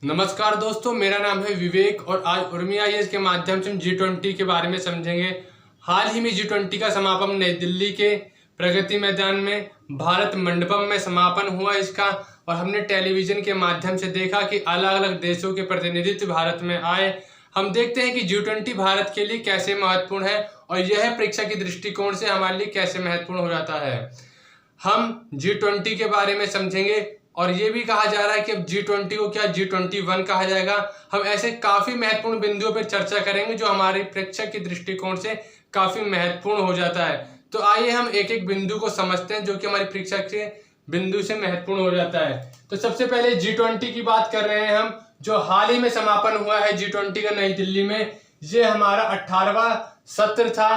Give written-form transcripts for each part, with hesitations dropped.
नमस्कार दोस्तों, मेरा नाम है विवेक और आज उर्मी आईएएस के माध्यम से हम G20 के बारे में समझेंगे। हाल ही में G20 का समापन नई दिल्ली के प्रगति मैदान में भारत मंडपम में समापन हुआ इसका, और हमने टेलीविजन के माध्यम से देखा कि अलग अलग देशों के प्रतिनिधित्व भारत में आए। हम देखते हैं कि G20 भारत के लिए कैसे महत्वपूर्ण है और यह परीक्षा की दृष्टिकोण से हमारे लिए कैसे महत्वपूर्ण हो जाता है। हम G20 के बारे में समझेंगे और ये भी कहा जा रहा है कि अब G20 को क्या G21 कहा जाएगा। हम ऐसे काफी महत्वपूर्ण बिंदुओं पर चर्चा करेंगे जो हमारी परीक्षा की दृष्टिकोण से काफी महत्वपूर्ण हो जाता है। तो आइए हम एक एक बिंदु को समझते हैं जो कि हमारी परीक्षा के बिंदु से महत्वपूर्ण हो जाता है। तो सबसे पहले G20 की बात कर रहे हैं हम, जो हाल ही में समापन हुआ है G20 का नई दिल्ली में। ये हमारा 18वां सत्र था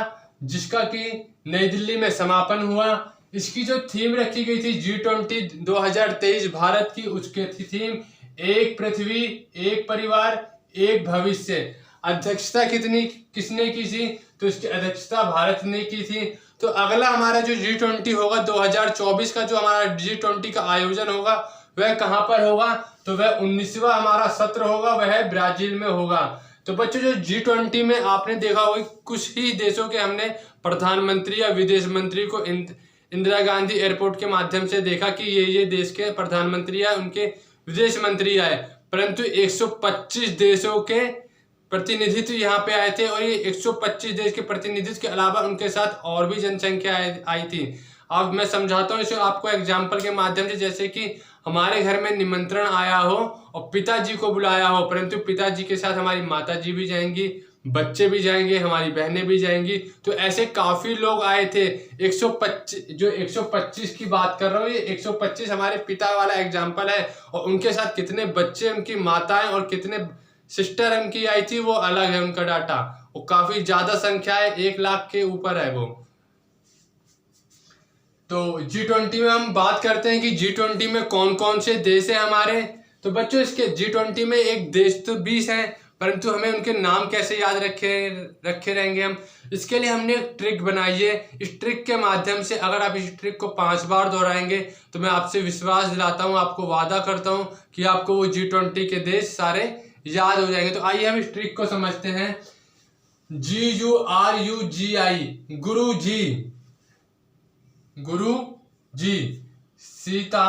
जिसका कि नई दिल्ली में समापन हुआ। इसकी जो थीम रखी गई थी G20 2023 भारत की, उसकी थीम एक पृथ्वी, एक परिवार, एक भविष्य। अध्यक्षता किसने की थी? तो इसकी अध्यक्षता भारत ने की थी। तो अगला हमारा जो G20 होगा 2024 का, जो हमारा G20 का आयोजन होगा वह कहाँ पर होगा? तो वह 19वां हमारा सत्र होगा, वह ब्राजील में होगा। तो बच्चों, जो G20 में आपने देखा होगा कुछ ही देशों के हमने प्रधानमंत्री या विदेश मंत्री को इंदिरा गांधी एयरपोर्ट के माध्यम से देखा कि ये देश के प्रधानमंत्री आए, उनके विदेश मंत्री आए, परंतु 125 देशों के प्रतिनिधित्व यहाँ पे आए थे। और ये 125 देश के प्रतिनिधित्व के अलावा उनके साथ और भी जनसंख्या आई थी। अब मैं समझाता हूँ इसे आपको एग्जाम्पल के माध्यम से। जैसे कि हमारे घर में निमंत्रण आया हो और पिताजी को बुलाया हो, परंतु पिताजी के साथ हमारी माताजी भी जाएंगी, बच्चे भी जाएंगे, हमारी बहनें भी जाएंगी। तो ऐसे काफी लोग आए थे। 125 की बात कर रहा हूँ, ये 125 हमारे पिता वाला एग्जाम्पल है। और उनके साथ कितने बच्चे, उनकी माताएं और कितने सिस्टर उनकी आई थी वो अलग है, उनका डाटा वो काफी ज्यादा संख्या है, 1 लाख के ऊपर है वो। तो G20 में हम बात करते हैं कि G20 में कौन कौन से देश है हमारे। तो बच्चों, इसके G20 में एक देश तो 20 हैं, परंतु हमें उनके नाम कैसे याद रखे रहेंगे हम? इसके लिए हमने एक ट्रिक बनाई है। इस ट्रिक के माध्यम से अगर आप इस ट्रिक को 5 बार दोहराएंगे तो मैं आपसे विश्वास दिलाता हूँ, आपको वादा करता हूँ कि आपको वो G20 के देश सारे याद हो जाएंगे। तो आइए हम इस ट्रिक को समझते हैं। GURUGI, गुरु जी, सीता,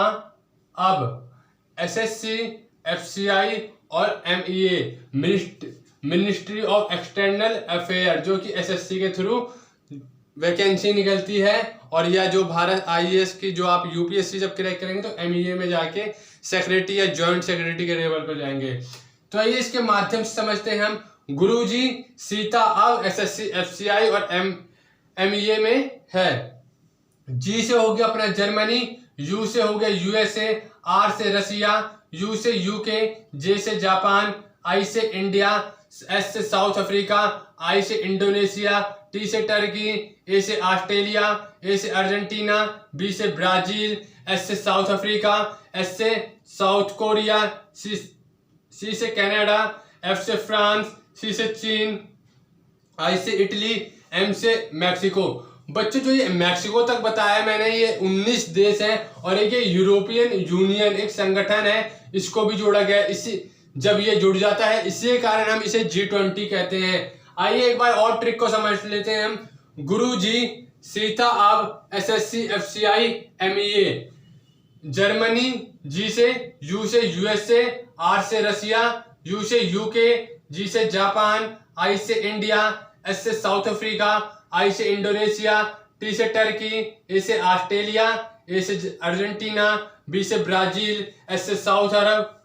अब, SSC, FCI और MEA, ministry of external affair, जो कि SSC के थ्रू वैकेंसी निकलती है। और या जो भारत IAS की जो आप UPSC जब क्रैक करेंगे तो MEA में जाके सेक्रेटरी या जॉइंट सेक्रेटरी के लेवल पर जाएंगे। तो आइए इसके माध्यम से समझते हैं हम। गुरुजी, सीता, अब, SSC, FCI और MEA में है। G से हो गया अपना जर्मनी, U से हो गया USA, R से रसिया, U से UK, J से जापान, I से इंडिया, S से साउथ अफ्रीका, I से इंडोनेशिया, T से टर्की, A से ऑस्ट्रेलिया, A से अर्जेंटीना, B से ब्राजील, S से साउथ अफ्रीका, S से साउथ कोरिया, C से कनाडा, F से फ्रांस, C से चीन, I से इटली, M से मैक्सिको। बच्चों, जो ये मैक्सिको तक बताया मैंने, ये 19 देश हैं। और एक ये यूरोपियन यूनियन एक संगठन है, इसको भी जोड़ा गया है। इसी जब ये जुड़ जाता है इसी कारण हम इसे G20 कहते हैं। आइए एक बार और ट्रिक को समझ लेते हैं हम। गुरु जी, सीता, अब, SSC, FCI, MEA, Germany, G से, U से USA, R से रसिया, U से UK, G से जापान, I से इंडिया, S से साउथ अफ्रीका, I से इंडोनेशिया, T से टर्की, A से ऑस्ट्रेलिया, A से अर्जेंटीना, B से ब्राजील, S से साउथ अरब,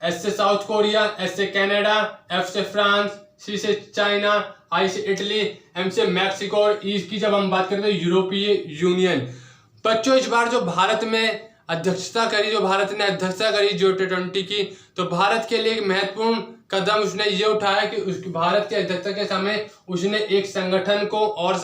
S से साउथ कोरिया, S से कनाडा, F से फ्रांस, C से चाइना, I से इटली, M से मैक्सिको और E की जब हम बात करते हैं यूरोपीय यूनियन। बच्चों, इस बार जो भारत में अध्यक्षता करी G20 की, तो भारत के लिए एक महत्वपूर्ण कदम उसने ये उठाया कि उसकी भारत की अध्यक्षता के समय उसने एक संगठन को और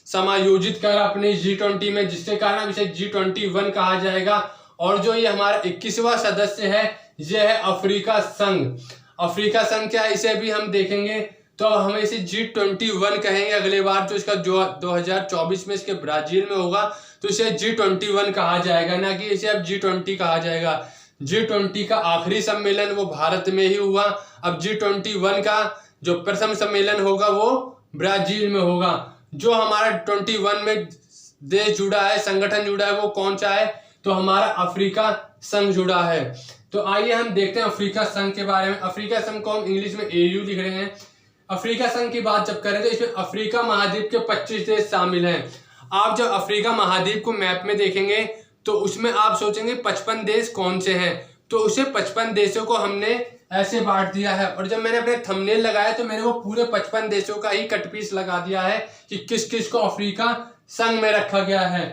समायोजित करा अपने G20 में, जिसके कारण इसे G21 कहा जाएगा। और जो ये हमारा 21वां सदस्य है ये है अफ्रीका संघ। अफ्रीका संघ क्या है इसे भी हम देखेंगे। तो हम इसे G21 कहेंगे अगले बार, जो इसका जो 2024 में इसके ब्राजील में होगा तो इसे G21 कहा जाएगा, ना कि इसे अब G20 कहा जाएगा। G20 का आखिरी सम्मेलन वो भारत में ही हुआ। अब G21 का जो प्रथम सम्मेलन होगा वो ब्राजील में होगा। जो हमारा 21 में देश जुड़ा है, संगठन जुड़ा है, वो कौन सा है? तो हमारा अफ्रीका संघ जुड़ा है। तो आइए हम देखते हैं अफ्रीका संघ के बारे में। अफ्रीका संघ को हम इंग्लिश में AU लिख रहे हैं। अफ्रीका संघ की बात जब करें तो इसमें अफ्रीका महाद्वीप के 25 देश शामिल हैं। आप जब अफ्रीका महाद्वीप को मैप में देखेंगे तो उसमें आप सोचेंगे 55 देश कौन से हैं, तो उसे 55 देशों को हमने ऐसे बांट दिया है। और जब मैंने अपने थंबनेल लगाया तो मैंने वो पूरे 55 देशों का ही कट पीस लगा दिया है कि किस किस को अफ्रीका संघ में रखा गया है।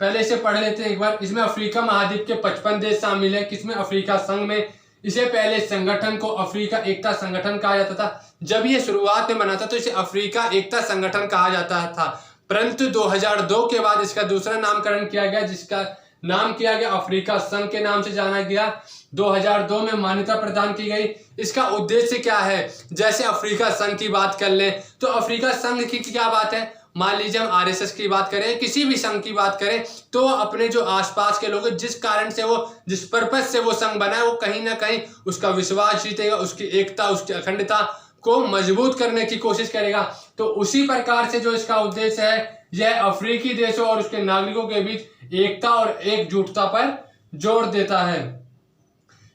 पहले इसे पढ़ लेते हैं एक बार। इसमें अफ्रीका महाद्वीप के 55 देश शामिल है। किसमें? अफ्रीका संघ में। इसे पहले संगठन को अफ्रीका एकता संगठन कहा जाता था। जब ये शुरुआत में बना था तो इसे अफ्रीका एकता संगठन कहा जाता था, परंतु 2002 के बाद इसका दूसरा नामकरण किया गया, जिसका नाम किया गया अफ्रीका संघ के नाम से जाना गया। 2002 में मान्यता प्रदान की गई। इसका उद्देश्य क्या है? जैसे अफ्रीका संघ की बात कर लें तो अफ्रीका संघ की क्या बात है? मान लीजिए हम RSS की बात करें, किसी भी संघ की बात करें, तो अपने जो आसपास के लोग जिस कारण से वो, जिस पर्पज से वो संघ बना है, वो कहीं ना कहीं उसका विश्वास जीतेगा, उसकी एकता, उसकी अखंडता को मजबूत करने की कोशिश करेगा। तो उसी प्रकार से जो इसका उद्देश्य है, यह अफ्रीकी देशों और उसके नागरिकों के बीच एकता और एकजुटता पर जोर देता है।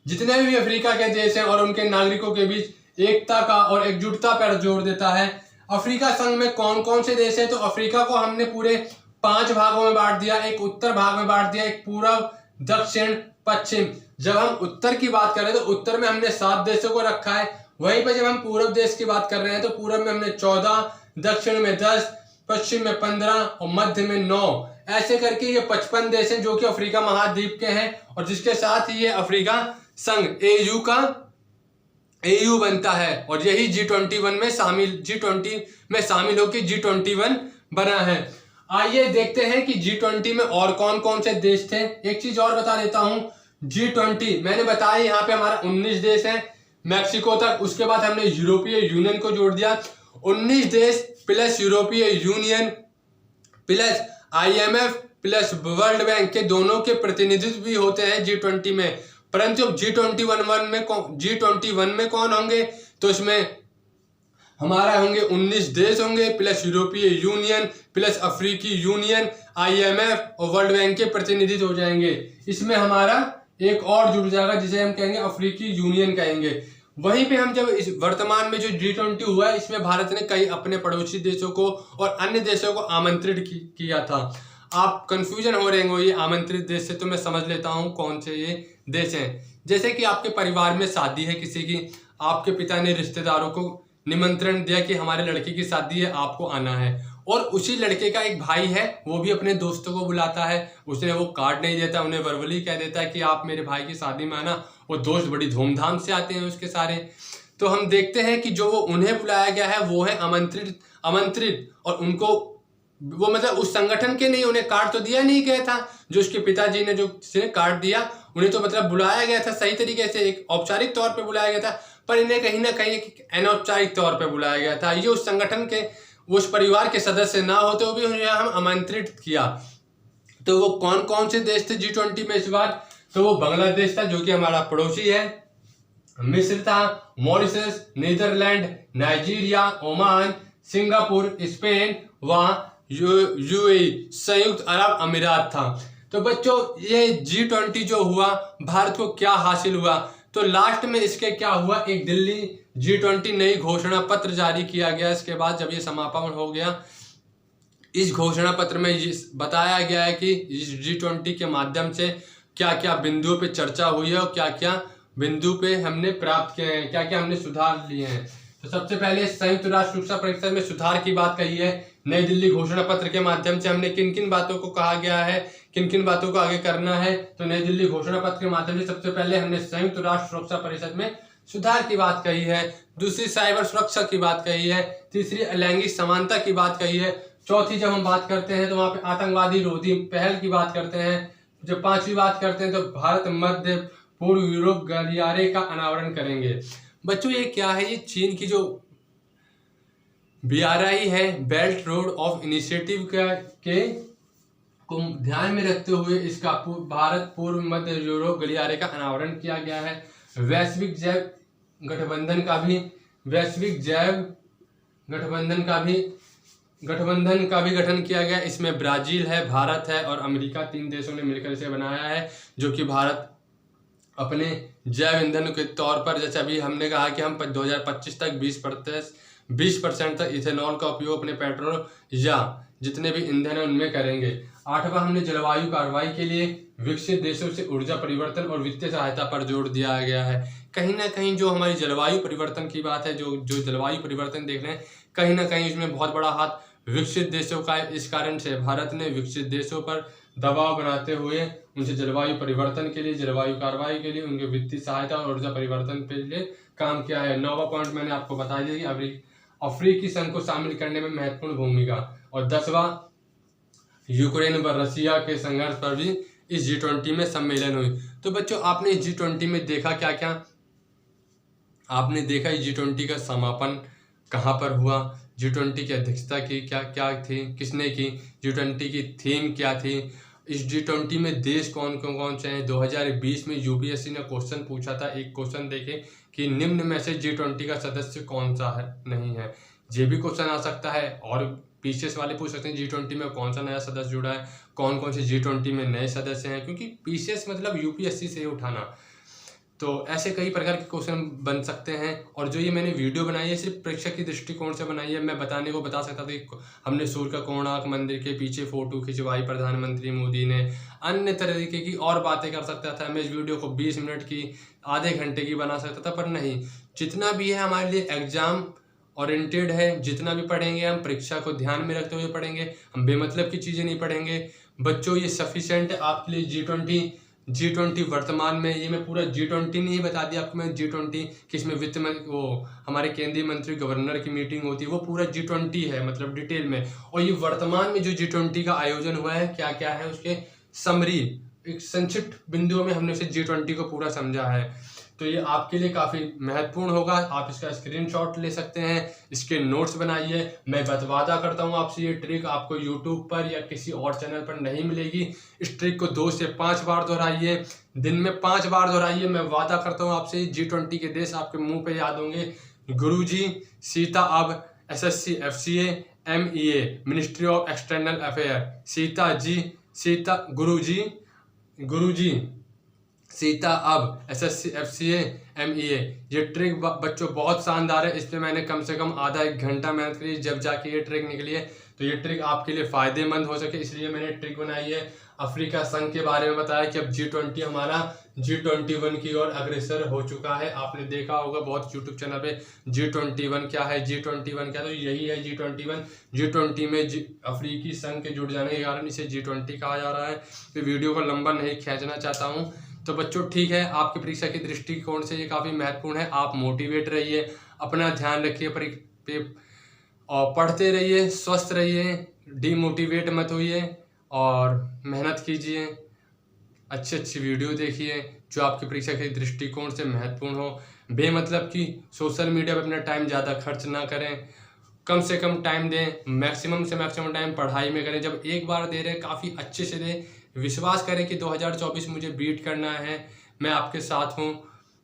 जितने भी अफ्रीका के देश हैं और उनके नागरिकों के बीच एकता का और एकजुटता पर जोर देता है। अफ्रीका संघ में कौन कौन से देश हैं? तो अफ्रीका को हमने पूरे 5 भागों में बांट दिया। एक उत्तर भाग में बांट दिया, एक पूर्व, दक्षिण, पश्चिम। जब हम उत्तर की बात करें तो उत्तर में हमने 7 देशों को रखा है। वहीं पर जब हम पूर्व देश की बात कर रहे हैं तो पूर्व में हमने 14, दक्षिण में 10, पश्चिम में 15 और मध्य में 9, ऐसे करके ये 55 देश हैं जो कि अफ्रीका महाद्वीप के हैं, और जिसके साथ ही ये अफ्रीका संघ AU बनता है। और यही G20 में शामिल होकर G21 बना है। आइए देखते हैं कि G20 में और कौन कौन से देश थे। एक चीज और बता देता हूं, G20 मैंने बताया यहाँ पे हमारा 19 देश है मैक्सिको तक। उसके बाद हमने यूरोपीय यूनियन को जोड़ दिया। 19 देश प्लस यूरोपीय union plus IMF plus world bank के दोनों के प्रतिनिधित्व भी होते हैं G20 में। परंतु G21 में कौन होंगे? तो इसमें हमारा होंगे 19 देश होंगे प्लस यूरोपीय यूनियन प्लस अफ्रीकी यूनियन, IMF और वर्ल्ड बैंक के प्रतिनिधित्व हो जाएंगे। इसमें हमारा एक और जुड़ जाएगा जिसे हम कहेंगे अफ्रीकी यूनियन कहेंगे। वहीं पे हम जब इस वर्तमान में जो G20 हुआ है, इसमें भारत ने कई अपने पड़ोसी देशों को और अन्य देशों को आमंत्रित किया था। आप कंफ्यूजन हो रहे होंगे ये आमंत्रित देश से, तो मैं समझ लेता हूँ कौन से ये देश हैं। जैसे कि आपके परिवार में शादी है किसी की, आपके पिता ने रिश्तेदारों को निमंत्रण दिया कि हमारे लड़के की शादी है, आपको आना है, और उसी लड़के का एक भाई है, वो भी अपने दोस्तों को बुलाता है। उसे वो कार्ड नहीं देता, उन्हें वर्बली कह देता है कि आप मेरे भाई की शादी में आना। वो दोस्त बड़ी धूमधाम से आते हैं उसके सारे। तो हम देखते हैं कि जो वो उन्हें बुलाया गया है वो है आमंत्रित, और उनको वो मतलब उस संगठन के नहीं, उन्हें कार्ड तो दिया नहीं गया था। जो उसके पिताजी ने जो कार्ड दिया, उन्हें तो मतलब बुलाया गया था सही तरीके से, एक औपचारिक तौर पे बुलाया गया था, पर इन्हें कहीं ना कहीं अनौपचारिक तौर पे बुलाया गया था। ये उस संगठन के, उस परिवार के सदस्य ना होते हुए भी उन्हें हम आमंत्रित किया। तो वो कौन कौन से देश थे G20 में इस बार? तो वो बांग्लादेश था जो कि हमारा पड़ोसी है, मिस्र था, Mauritius, Netherlands, Nigeria, Oman, Singapore, Spain व UAE संयुक्त अरब अमीरात था। तो बच्चों ये G20 जो हुआ, भारत को क्या हासिल हुआ? तो लास्ट में इसके क्या हुआ, एक दिल्ली G20 नई घोषणा पत्र जारी किया गया। इसके बाद जब ये समापन हो गया, इस घोषणा पत्र में बताया गया है कि इस G20 के माध्यम से क्या क्या बिंदुओं पे चर्चा हुई है और क्या क्या बिंदु पे हमने प्राप्त किए हैं, क्या क्या हमने सुधार लिए हैं। तो सबसे पहले संयुक्त राष्ट्र सुरक्षा परिषद में सुधार की बात कही है। नई दिल्ली घोषणा पत्र के माध्यम से हमने किन किन बातों को कहा गया है, किन किन बातों को आगे करना है। तो नई दिल्ली घोषणा पत्र के माध्यम से सबसे पहले हमने संयुक्त राष्ट्र सुरक्षा परिषद में सुधार की बात कही है। दूसरी साइबर सुरक्षा की बात कही है। तीसरी लैंगिक समानता की बात कही है। चौथी जब हम बात करते हैं तो वहाँ पे आतंकवादी रोधी पहल की बात करते हैं। जब पांचवी बात करते हैं तो भारत मध्य पूर्व यूरोप गलियारे का अनावरण करेंगे। बच्चों ये क्या है? ये चीन की जो BRI है, बेल्ट रोड ऑफ इनिशिएटिव के को ध्यान में रखते हुए इसका भारत पूर्व मध्य यूरोप गलियारे का अनावरण किया गया है। वैश्विक जैव गठबंधन का भी गठन किया गया। इसमें ब्राजील है, भारत है और अमेरिका, 3 देशों ने मिलकर इसे बनाया है, जो कि भारत अपने जैव ईंधन के तौर पर, जैसे अभी हमने कहा कि हम 2025 तक 20% तक इथेनॉल का उपयोग अपने पेट्रोल या जितने भी ईंधन है उनमें करेंगे। 8वां हमने जलवायु कार्रवाई के लिए विकसित देशों से ऊर्जा परिवर्तन और वित्तीय सहायता पर जोर दिया गया है। कहीं ना कहीं जो हमारी जलवायु परिवर्तन की बात है, जो जलवायु परिवर्तन देख रहे हैं, कहीं ना कहीं इसमें बहुत बड़ा हाथ विकसित देशों का है। इस कारण से भारत ने विकसित देशों पर दबाव बनाते हुए उनसे जलवायु परिवर्तन के लिए, जलवायु कार्रवाई के लिए, उनके वित्तीय सहायता और ऊर्जा परिवर्तन के लिए काम किया है। 9वां पॉइंट मैंने आपको बता दिया कि अफ्रीकी संघ को शामिल करने में महत्वपूर्ण भूमिका। और 10वां यूक्रेन व रसिया के संघर्ष पर भी इस G20 में सम्मेलन हुई। तो बच्चों, आपने इस G20 में देखा क्या क्या? आपने देखा इस G20 का समापन कहाँ पर हुआ, G20 की अध्यक्षता की क्या क्या थी, किसने की, G20 की थीम क्या थी, इस G20 में देश कौन से हैं। 2020 में यूपीएससी ने क्वेश्चन पूछा था, एक क्वेश्चन देखे कि निम्न में से G20 का सदस्य कौन सा है, नहीं है। ये भी क्वेश्चन आ सकता है और पीसीएस वाले पूछ सकते हैं G20 में कौन सा नया सदस्य जुड़ा है, कौन कौन से G20 में नए सदस्य हैं, क्योंकि पीसीएस मतलब यूपीएससी से उठाना। तो ऐसे कई प्रकार के क्वेश्चन बन सकते हैं। और जो ये मैंने वीडियो बनाई है सिर्फ परीक्षा की दृष्टिकोण से बनाई है। मैं बता सकता था कि हमने सूर्य का कोणार्क मंदिर के पीछे फोटो खिंचवाई प्रधानमंत्री मोदी ने, अन्य तरीके की और बातें कर सकता था। मैं इस वीडियो को 20 मिनट की, आधे घंटे की बना सकता था, पर नहीं, जितना भी है हमारे लिए एग्जाम ओरिएंटेड है। जितना भी पढ़ेंगे हम परीक्षा को ध्यान में रखते हुए पढ़ेंगे, हम बेमतलब की चीज़ें नहीं पढ़ेंगे। बच्चों, ये सफिशिएंट है आपके लिए G20 वर्तमान में। ये मैं पूरा G20 नहीं बता दिया आपको, मैं G20 कि इसमें वो हमारे केंद्रीय मंत्री गवर्नर की मीटिंग होती है, वो पूरा G20 है, मतलब डिटेल में। और ये वर्तमान में जो G20 का आयोजन हुआ है, क्या क्या है उसके समरी, एक संक्षिप्त बिंदुओं में हमने उसे G20 को पूरा समझा है। तो ये आपके लिए काफ़ी महत्वपूर्ण होगा। आप इसका स्क्रीनशॉट ले सकते हैं, इसके नोट्स बनाइए। मैं वादा करता हूँ आपसे, ये ट्रिक आपको यूट्यूब पर या किसी और चैनल पर नहीं मिलेगी। इस ट्रिक को 2 से 5 बार दोहराइए, दिन में 5 बार दोहराइए। मैं वादा करता हूँ आपसे, G20 के देश आपके मुंह पे याद होंगे। गुरुजी, सीता अब, SSC FCA MEA ministry of external affair, Guruji Sita अब, SSC FCA MEA। ये ट्रिक बच्चों बहुत शानदार है। इस पर मैंने कम से कम आधा 1 घंटा मेहनत करी, जब जाके ये ट्रिक निकली है। तो ये ट्रिक आपके लिए फ़ायदेमंद हो सके, इसलिए मैंने ट्रिक बनाई है। अफ्रीका संघ के बारे में बताया कि अब G20 हमारा G21 की ओर अग्रसर हो चुका है। आपने देखा होगा बहुत यूट्यूब चैनल पे G21 क्या है, G21 क्या, तो यही है G21। G20 में अफ्रीकी संघ के जुड़ जाने के कारण इसे G20 कहा जा रहा है। तो वीडियो को लंबा नहीं खींचना चाहता हूँ। तो बच्चों ठीक है, आपकी परीक्षा के दृष्टिकोण से ये काफ़ी महत्वपूर्ण है। आप मोटिवेट रहिए, अपना ध्यान रखिए, और पढ़ते रहिए, स्वस्थ रहिए, डीमोटिवेट मत होइए और मेहनत कीजिए। अच्छी वीडियो देखिए जो आपकी परीक्षा के दृष्टिकोण से महत्वपूर्ण हो। बेमतलब की सोशल मीडिया पर अपना टाइम ज़्यादा खर्च ना करें, कम से कम टाइम दें, मैक्सिमम से मैक्सिमम टाइम पढ़ाई में करें। जब एक बार दे रहे हैं काफ़ी अच्छे से दें, विश्वास करें कि 2024 मुझे बीट करना है, मैं आपके साथ हूँ।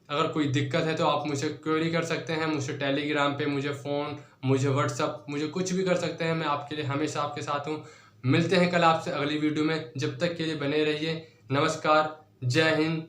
अगर कोई दिक्कत है तो आप मुझे क्वेरी कर सकते हैं, मुझे टेलीग्राम पे, मुझे फ़ोन, मुझे व्हाट्सअप, मुझे कुछ भी कर सकते हैं। मैं आपके लिए हमेशा आपके साथ हूँ। मिलते हैं कल आपसे अगली वीडियो में, जब तक के लिए बने रहिए। नमस्कार, जय हिंद।